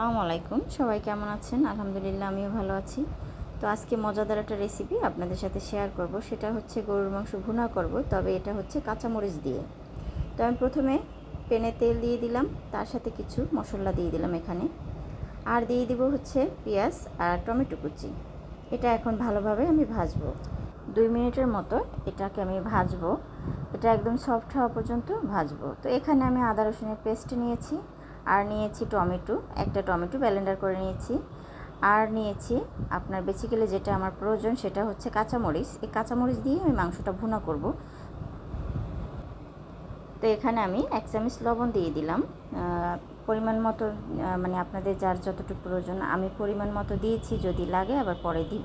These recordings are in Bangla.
আসসালামু আলাইকুম, সবাই কেমন আছেন? আলহামদুলিল্লাহ আমিও ভালো আছি। তো আজকে মজাদার একটা রেসিপি আপনাদের সাথে শেয়ার করব। সেটা হচ্ছে গরুর মাংস ভুনা করব, তবে এটা হচ্ছে কাঁচামরিচ দিয়ে। তো আমি প্রথমে প্যানে তেল দিয়ে দিলাম, তার সাথে কিছু মশলা দিয়ে দিলাম এখানে, আর দিয়ে দিব হচ্ছে পেঁয়াজ আর টমেটো কুচি। এটা এখন ভালোভাবে আমি ভাজবো 2 মিনিটের মতো। এটাকে আমি ভাজবো, এটা একদম সফট হওয়া পর্যন্ত ভাজবো। তো এখানে আমি আদা রসুনের পেস্ট নিয়েছি, আর নিয়েছি টমেটো, একটা টমেটো ব্লেন্ডার করে নিয়েছি, আর নিয়েছি আপনার বেসিক্যালি যেটা আমার প্রয়োজন সেটা হচ্ছে কাঁচামরিচ। এই কাঁচামরিচ দিয়ে আমি মাংসটা ভুনা করব। তো এখানে আমি 1 চামচ লবণ দিয়ে দিলাম, পরিমাণ মতো, মানে আপনাদের যার যতটুকু প্রয়োজন। আমি পরিমাণ মতো দিয়েছি, যদি লাগে আবার পরে দিব।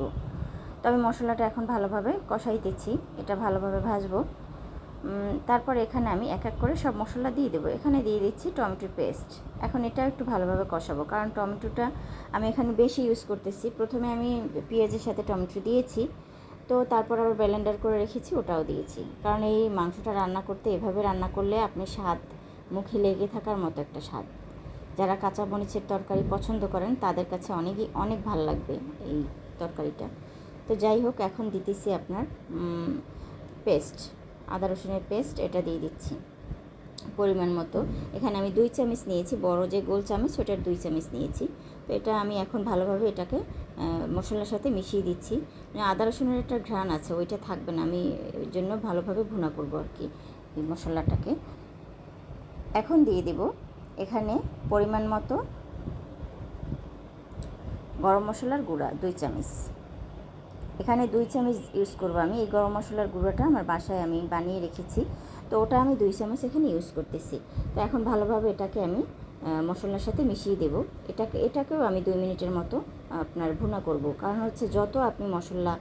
তো আমি মশলাটা এখন ভালোভাবে কষাইতেছি, এটা ভালোভাবে ভাজবো। তারপর এখানে আমি এক এক করে সব মশলা দিয়ে দেবো। এখানে দিয়ে দিচ্ছি টমেটোর পেস্ট। এখন এটা একটু ভালোভাবে কষাবো, কারণ টমেটোটা আমি এখানে বেশি ইউজ করতেছি। প্রথমে আমি পেঁয়াজের সাথে টমেটো দিয়েছি, তো তারপর আবার ব্লেন্ডার করে রেখেছি, ওটাও দিয়েছি। কারণ এই মাংসটা রান্না করতে এভাবে রান্না করলে আপনি স্বাদ মুখে লেগে থাকার মতো একটা স্বাদ। যারা কাঁচা মরিচের তরকারি পছন্দ করেন তাদের কাছে অনেক ভালো লাগবে এই তরকারিটা। তো যাই হোক, এখন দিতেছি আপনার পেস্ট, আদা রসুনের পেস্ট, এটা দিয়ে দিচ্ছি পরিমাণ মতো। এখানে আমি 2 চামচ নিয়েছি, বড় যে গোল চামচ ওটার 2 চামচ নিয়েছি। তো এটা আমি এখন ভালোভাবে এটাকে মশলার সাথে মিশিয়ে দিচ্ছি। আদা রসুনের একটা ঘ্রাণ আছে, ওইটা থাকবে না, আমি ওই জন্য ভালোভাবে ভুনা করব আর কি এই মশলাটাকে। এখন দিয়ে দেব এখানে পরিমাণ মতো গরম মশলার গুঁড়া 2 চামচ। এখানে 2 চামচ ইউজ করব আমি। এই গরম মশলার গুঁড়োটা আমার বাসায় আমি বানিয়ে রেখেছি, তো ওটা আমি 2 চামচ এখানে ইউজ করতেছি। তো এখন ভালোভাবে এটাকে আমি মশলার সাথে মিশিয়ে দেব। এটাকেও আমি 2 মিনিটের মতো আপনার ভুনা করব। কারণ হচ্ছে যত আপনি মশলা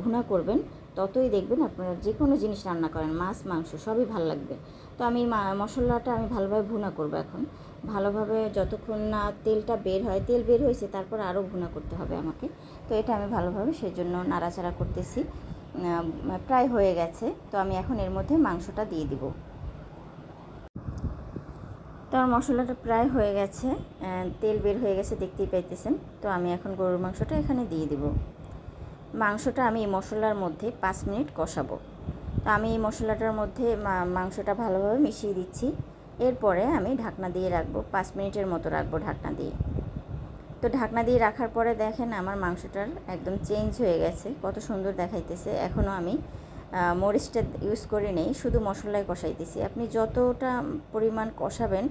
ভুনা করবেন, ততই দেখবেন আপনারা যে কোনো জিনিস রান্না করেন, মাছ মাংস সবই ভালো লাগবে। তো আমি মশলাটা আমি ভালোভাবে ভুনা করব এখন। ভালোভাবে যতক্ষণ না তেলটা বের হয়, তেল বের হয়েছে তারপর আরও ভুনা করতে হবে আমাকে। তো এটা আমি ভালোভাবে সেজন্য নাড়াচাড়া করতেছি। প্রায় হয়ে গেছে, তো আমি এখন এর মধ্যে মাংসটা দিয়ে দিব। তো আমার মশলাটা প্রায় হয়ে গেছে, তেল বের হয়ে গেছে, দেখতেই পাইতেছেন। তো আমি এখন গরুর মাংসটা এখানে দিয়ে দিব। মাংসটা আমি এই মশলার মধ্যে 5 মিনিট কষাবো। তো আমি এই মশলাটার মধ্যে মাংসটা ভালোভাবে মিশিয়ে দিচ্ছি। এরপরে আমি ঢাকনা দিয়ে রাখবো, 5 মিনিটের মতো রাখবো ঢাকনা দিয়ে। তো ঢাকনা দিয়ে রাখার পরে দেখেন আমার মাংসটার একদম চেঞ্জ হয়ে গেছে, কত সুন্দর দেখাইতেছে। এখনও আমি মরিচটা ইউজ করি নেই, শুধু মশলায় কষাইতেছি। আপনি যতটা পরিমাণ কষাবেন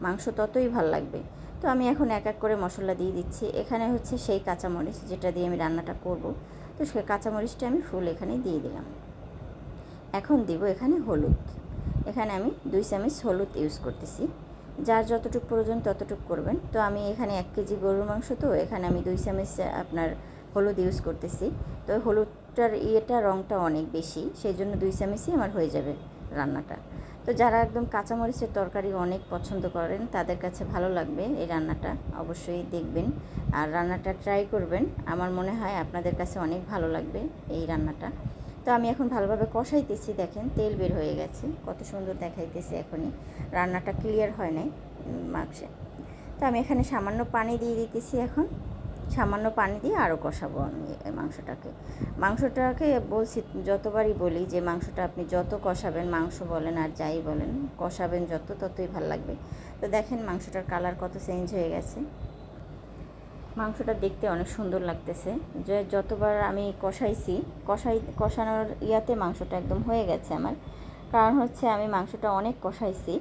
মাংস ততই ভাল লাগবে। তো আমি এখন এক এক করে মশলা দিয়ে দিচ্ছি। এখানে হচ্ছে সেই কাঁচামরিচ যেটা দিয়ে আমি রান্নাটা করব, তো সেই কাঁচামরিচটা আমি ফুল এখানে দিয়ে দিলাম। এখন দিব এখানে হলুদ। এখানে আমি 2 চামচ হলুদ ইউজ করতেছি। যার যতটুকু প্রয়োজন ততটুকু করবেন। তো আমি এখানে 1 কেজি গরুর মাংস, তো এখানে আমি 2 চামচ আপনার হলুদ ইউজ করতেছি। তো হলুদটার রঙটা অনেক বেশি, সেই জন্য 2 চামচই আমার হয়ে যাবে রান্নাটা। তো যারা একদম কাঁচামরিচের তরকারি অনেক পছন্দ করেন তাদের কাছে ভালো লাগবে এই রান্নাটা, অবশ্যই দেখবেন আর রান্নাটা ট্রাই করবেন। আমার মনে হয় আপনাদের কাছে অনেক ভালো লাগবে এই রান্নাটা। তো আমি এখন ভালোভাবে কষাইতেছি, দেখেন তেল বের হয়ে গেছে, কত সুন্দর দেখাইতেছে। এখনই রান্নাটা ক্লিয়ার হয় নাই মাংসে। তো আমি এখানে সামান্য পানি দিয়ে দিতেছি। এখন সামান্য পানি দিয়ে আরও কষাবো আমি এই মাংসটাকে বলছি, যতবারই বলি যে মাংসটা আপনি যত কষাবেন, মাংস বলেন আর যাই বলেন, কষাবেন যত ততই ভালো লাগবে। তো দেখেন মাংসটার কালার কত চেঞ্জ হয়ে গেছে, মাংসটা দেখতে অনেক সুন্দর লাগতেছে। যে যতবার আমি কষানোর ইয়াতে মাংসটা একদম হয়ে গেছে আমার। কারণ হচ্ছে আমি মাংসটা অনেক কষাইছি।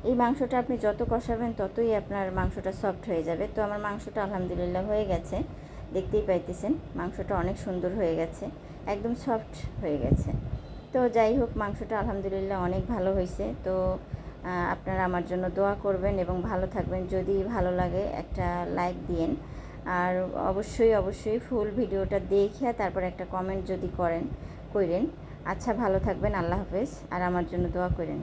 এই মাংসটা আপনি যত কষাবেন ততই আপনার মাংসটা সফট হয়ে যাবে। তো আমার মাংসটা আলহামদুলিল্লাহ হয়ে গেছে, দেখতেই পাইতেছেন মাংসটা অনেক সুন্দর হয়ে গেছে, একদম সফট হয়ে গেছে। তো যাই হোক, মাংসটা আলহামদুলিল্লাহ অনেক ভালো হয়েছে। তো আপনারা আমার জন্য দোয়া করবেন এবং ভালো থাকবেন। যদি ভালো লাগে একটা লাইক দিয়েন, আর অবশ্যই ফুল ভিডিওটা দেখে তারপর একটা কমেন্ট যদি করেন। আচ্ছা, ভালো থাকবেন, আল্লাহ হাফেজ, আর আমার জন্য দোয়া করেন।